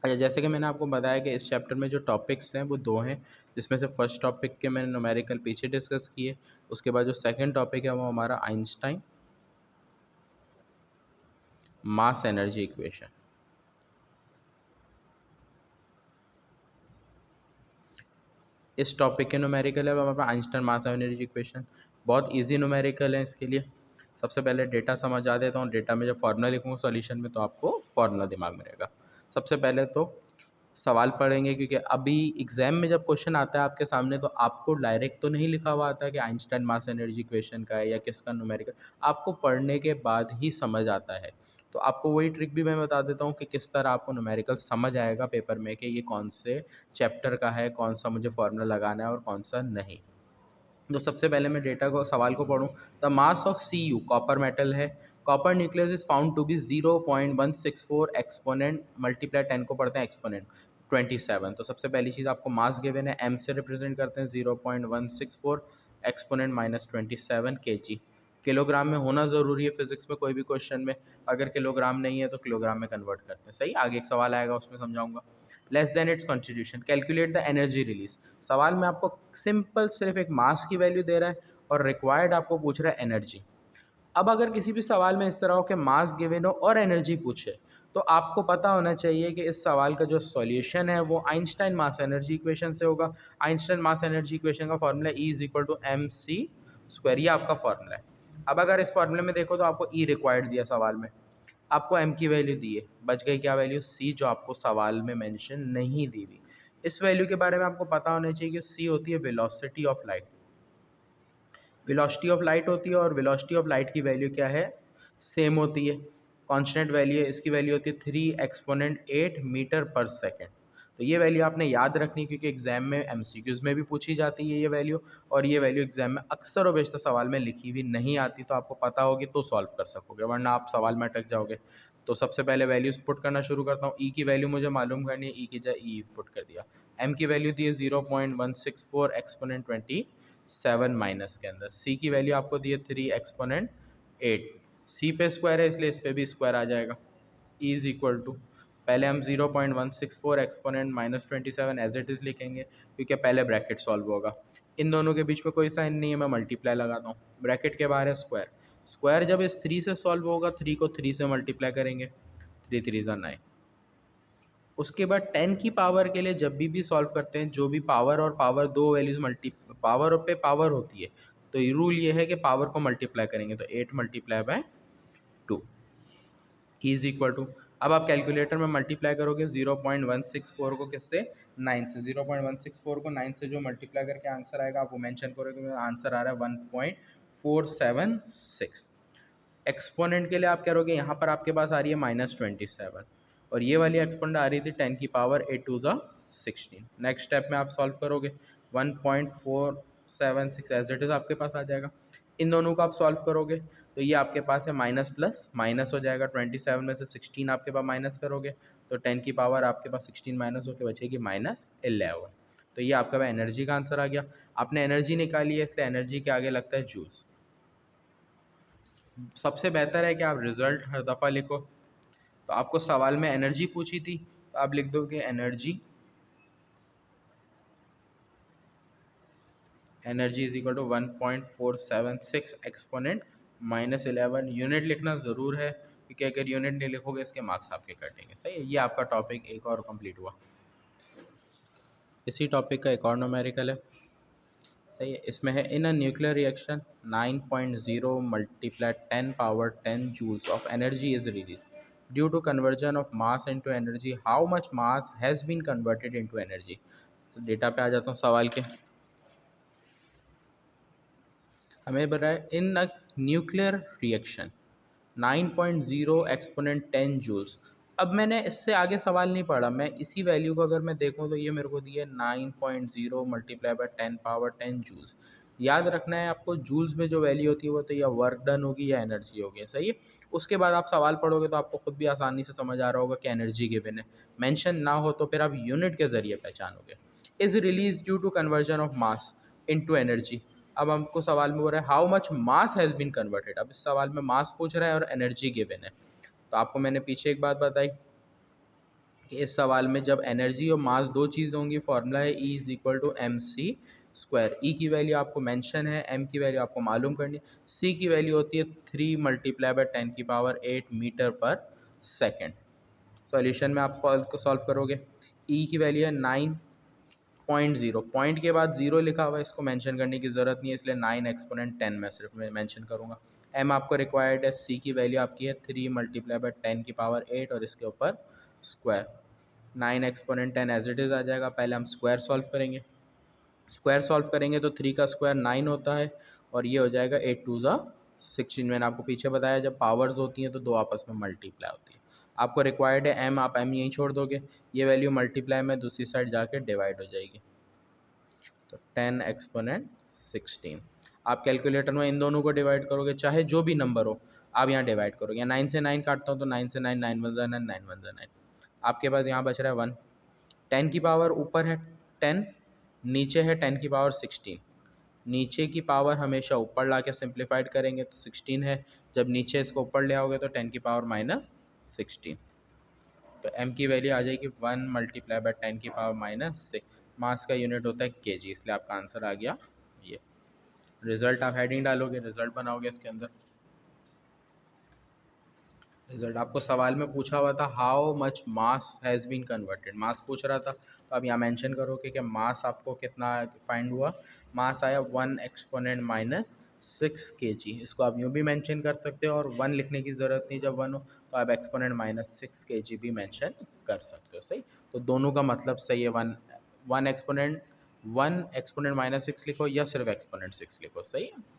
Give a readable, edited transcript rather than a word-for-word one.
अच्छा, जैसे कि मैंने आपको बताया कि इस चैप्टर में जो टॉपिक्स हैं वो दो हैं, जिसमें से फर्स्ट टॉपिक के मैंने न्यूमेरिकल पीछे डिस्कस किए। उसके बाद जो सेकंड टॉपिक है वो हमारा आइंस्टाइन मास एनर्जी इक्वेशन। इस टॉपिक के न्यूमेरिकल है वो हमारे पास आइंस्टाइन मास एनर्जी इक्वेशन। बहुत इजी न्यूमेरिकल है। इसके लिए सबसे पहले डेटा समझा देता हूँ। डेटा में जब फॉर्मूला लिखूँगा सॉल्यूशन में तो आपको फॉर्मूला दिमाग में रहेगा। सबसे पहले तो सवाल पढ़ेंगे, क्योंकि अभी एग्जाम में जब क्वेश्चन आता है आपके सामने तो आपको डायरेक्ट तो नहीं लिखा हुआ आता है कि आइंस्टाइन मास एनर्जी इक्वेशन का है या किसका न्यूमेरिकल, आपको पढ़ने के बाद ही समझ आता है। तो आपको वही ट्रिक भी मैं बता देता हूँ कि किस तरह आपको न्यूमेरिकल समझ आएगा पेपर में कि ये कौन से चैप्टर का है, कौन सा मुझे फॉर्मूला लगाना है और कौन सा नहीं। तो सबसे पहले मैं डेटा को सवाल को पढ़ूँ। The mass of Cu copper metal है। Copper nucleus is found to be 0.164 exponent multiply 10 को पढ़ते हैं एक्सपोनेंट 27। तो सबसे पहली चीज़ आपको मास गिवन है, m से रिप्रेजेंट करते हैं 0.164 एक्सपोनेंट -27 kg। किलोग्राम में होना ज़रूरी है फिजिक्स में कोई भी क्वेश्चन में, अगर किलोग्राम नहीं है तो किलोग्राम में कन्वर्ट करते हैं। सही, आगे एक सवाल आएगा उसमें समझाऊंगा। Less than it's constitution, calculate the energy release. सवाल में आपको सिंपल सिर्फ एक मास की वैल्यू दे रहा है और रिक्वायर्ड आपको पूछ रहा है एनर्जी। अब अगर किसी भी सवाल में इस तरह हो कि मास गिवन हो और एनर्जी पूछे, तो आपको पता होना चाहिए कि इस सवाल का जो सॉल्यूशन है वो आइंस्टाइन मास एनर्जी इक्वेशन से होगा। आइंस्टाइन मास एनर्जी इक्वेशन का formula E is equal to M C square, ये आपका फॉर्मूला है। अब अगर इस फॉर्मूले में देखो तो आपको E रिक्वायर्ड दिया सवाल में, आपको m की वैल्यू दी है, बच गई क्या वैल्यू C, जो आपको सवाल में मेंशन नहीं दी हुई। इस वैल्यू के बारे में आपको पता होना चाहिए कि C होती है velocity of light. Velocity of light होती है और वेलोसिटी ऑफ लाइट की वैल्यू क्या है, सेम होती है, कांस्टेंट वैल्यू है। इसकी वैल्यू होती है 3 एक्सपोनेंट 8 मीटर पर सेकेंड। तो ये वैल्यू आपने याद रखनी, क्योंकि एग्जाम में एमसीक्यूज में भी पूछी जाती है ये वैल्यू, और ये वैल्यू एग्जाम में अक्सर और बेशतर सवाल में लिखी हुई नहीं आती। तो आपको पता होगी तो सॉल्व कर सकोगे, वरना आप सवाल में अटक जाओगे। तो सबसे पहले वैल्यूज पुट करना शुरू करता हूँ। ई की वैल्यू मुझे मालूम करनी है, ई की जगह ई पुट कर दिया। एम की वैल्यू दी है 0.164 एक्सपोनेंट 27 माइनस के अंदर। सी की वैल्यू आपको दी है 3 एक्सपोनेंट 8। सी पे स्क्वायर है इसलिए इस पे भी स्क्वायर आ जाएगा। ई इज इक्वल टू, पहले हम 0.164 एक्सपोनेंट -27 एज इट इज़ लिखेंगे, क्योंकि पहले ब्रैकेट सॉल्व होगा। इन दोनों के बीच में कोई साइन नहीं है, मैं मल्टीप्लाई लगाता हूँ। ब्रैकेट के बाहर है स्क्वायर। स्क्वायर जब इस 3 से सॉल्व होगा, 3 को 3 से मल्टीप्लाई करेंगे, 3 3 ज़ा 9। उसके बाद 10 की पावर के लिए जब भी सॉल्व करते हैं, जो भी पावर और पावर दो वैल्यूज़ पावर पे पावर होती है, तो रूल ये है कि पावर को मल्टीप्लाई करेंगे, तो 8 multiply by 2 is equal to, अब आप कैलकुलेटर में मल्टीप्लाई करोगे 0.164 को किससे, 9 से। 0.164 को 9 से जो मल्टीप्लाई करके आंसर आएगा आप वो मेंशन करोगे, आंसर आ रहा है 1.476। एक्सपोनेंट के लिए आप करोगे, यहाँ पर आपके पास आ रही है -27 और ये वाली एक्सपोनेंट आ रही थी 10 की पावर 8 2 ज़ा 16। नेक्स्ट स्टेप में आप सॉल्व करोगे 1.476 एज इट इज़ आपके पास आ जाएगा। इन दोनों को आप सॉल्व करोगे तो ये आपके पास है माइनस प्लस माइनस हो जाएगा। 27 में से 16 आपके पास माइनस करोगे तो 10 की पावर आपके पास 16 माइनस होकर बचेगी -11। तो ये आपका एनर्जी का आंसर आ गया। आपने एनर्जी निकाली है, इसलिए एनर्जी के आगे लगता है जूल्स। सबसे बेहतर है कि आप रिजल्ट हर दफ़ा लिखो। तो आपको सवाल में एनर्जी पूछी थी तो आप लिख दोगे energy is equal to 1.476 exponent -11। Unit लिखना ज़रूर है, क्योंकि अगर यूनिट नहीं लिखोगे इसके मार्क्स आपके कटेंगे। सही है, ये आपका टॉपिक एक और कंप्लीट हुआ। इसी टॉपिक का एक और न्यूमेरिकल है। सही है, इसमें है in a nuclear reaction 9.0 multiply 10 power 10 joules of energy is release due to conversion of mass into energy. How much mass has been converted into energy. तो डेटा पे आ जाता हूँ सवाल के। हमें बताया in a nuclear reaction 9.0 exponent 10 joules. अब मैंने इससे आगे सवाल नहीं पढ़ा, मैं इसी वैल्यू को अगर मैं देखूं तो ये मेरे को दी है 9.0 मल्टीप्लाई बाय 10 पावर 10 जूल्स। याद रखना है आपको, जूल्स में जो वैल्यू होती है वो तो या वर्क डन होगी या एनर्जी होगी। सही है, उसके बाद आप सवाल पढ़ोगे तो आपको खुद भी आसानी से समझ आ रहा होगा कि एनर्जी गिवन है। मेंशन ना हो तो फिर आप यूनिट के ज़रिए पहचानोगे। Is release due to conversion of mass into energy. अब हमको सवाल में बोल रहा है how much mass has been converted. अब इस सवाल में मास पूछ रहा है और एनर्जी गिवन है। तो आपको मैंने पीछे एक बात बताई इस सवाल में जब एनर्जी और मास दो चीज़ होंगी, फॉर्मूला है E is equal to M C square. E की वैल्यू आपको मेंशन है, एम की वैल्यू आपको मालूम करनी है, सी की वैल्यू होती है 3 मल्टीप्लाई बाय 10⁸ मीटर पर सेकेंड। सॉल्यूशन में आप सॉल्व करोगे, ई की वैल्यू है 9.0, पॉइंट के बाद जीरो लिखा हुआ है, इसको मेंशन करने की ज़रूरत नहीं है, इसलिए 9 एक्सपोनेंट 10 मैं सिर्फ मेंशन करूँगा। एम आपको रिक्वायर्ड है, सी की वैल्यू आपकी है 3 मल्टीप्लाई बाय 10⁸ और इसके ऊपर square. 9 exponent 10 as it is आ जाएगा। पहले हम स्क्वायर सॉल्व करेंगे, स्क्वायर सॉल्व करेंगे तो 3 का स्क्वायर 9 होता है और ये हो जाएगा 8 2 ज़ा 16। मैंने आपको पीछे बताया जब पावर्स होती हैं तो दो आपस में मल्टीप्लाई होती है। आपको रिक्वायर्ड है एम, आप एम यहीं छोड़ दोगे, ये वैल्यू मल्टीप्लाई में दूसरी साइड जाके डिवाइड हो जाएगी, तो 10 एक्सपोनेंट 16। आप कैलकुलेटर में इन दोनों को डिवाइड करोगे, चाहे जो भी नंबर हो आप यहाँ डिवाइड करोगे। 9 से 9 काटता हूँ तो 9 से 9, 9 1 9, 9 1 9। आपके पास यहाँ बच रहा है 1। 10 की पावर ऊपर है 10, नीचे है 10 की पावर 16। नीचे की पावर हमेशा ऊपर ला के सिंप्लीफाइड करेंगे तो 16 है, जब नीचे इसको ऊपर ले आओगे तो 10 की पावर माइनस 16। तो m की वैल्यू आ जाएगी 1 मल्टीप्लाई बाय 10 की पावर माइनस 6। मास का यूनिट होता है kg, इसलिए आपका आंसर आ गया ये। रिजल्ट आप हेडिंग डालोगे, रिजल्ट बनाओगे इसके अंदर। रिजल्ट आपको सवाल में पूछा हुआ था how much mass has been converted, mass पूछ रहा था, तो आप यहाँ मेंशन करोगे कि मास आपको कितना फाइंड हुआ। मास आया 1 एक्सपोनेंट माइनस 6 kg। इसको आप यूँ भी मेंशन कर सकते हो और 1 लिखने की ज़रूरत नहीं, जब 1 हो तो आप एक्सपोनेंट माइनस 6 kg भी मेंशन कर सकते हो। सही, तो दोनों का मतलब सही है। 1 एक्सपोनेंट माइनस 6 लिखो या सिर्फ एक्सपोनेंट 6 लिखो, सही है।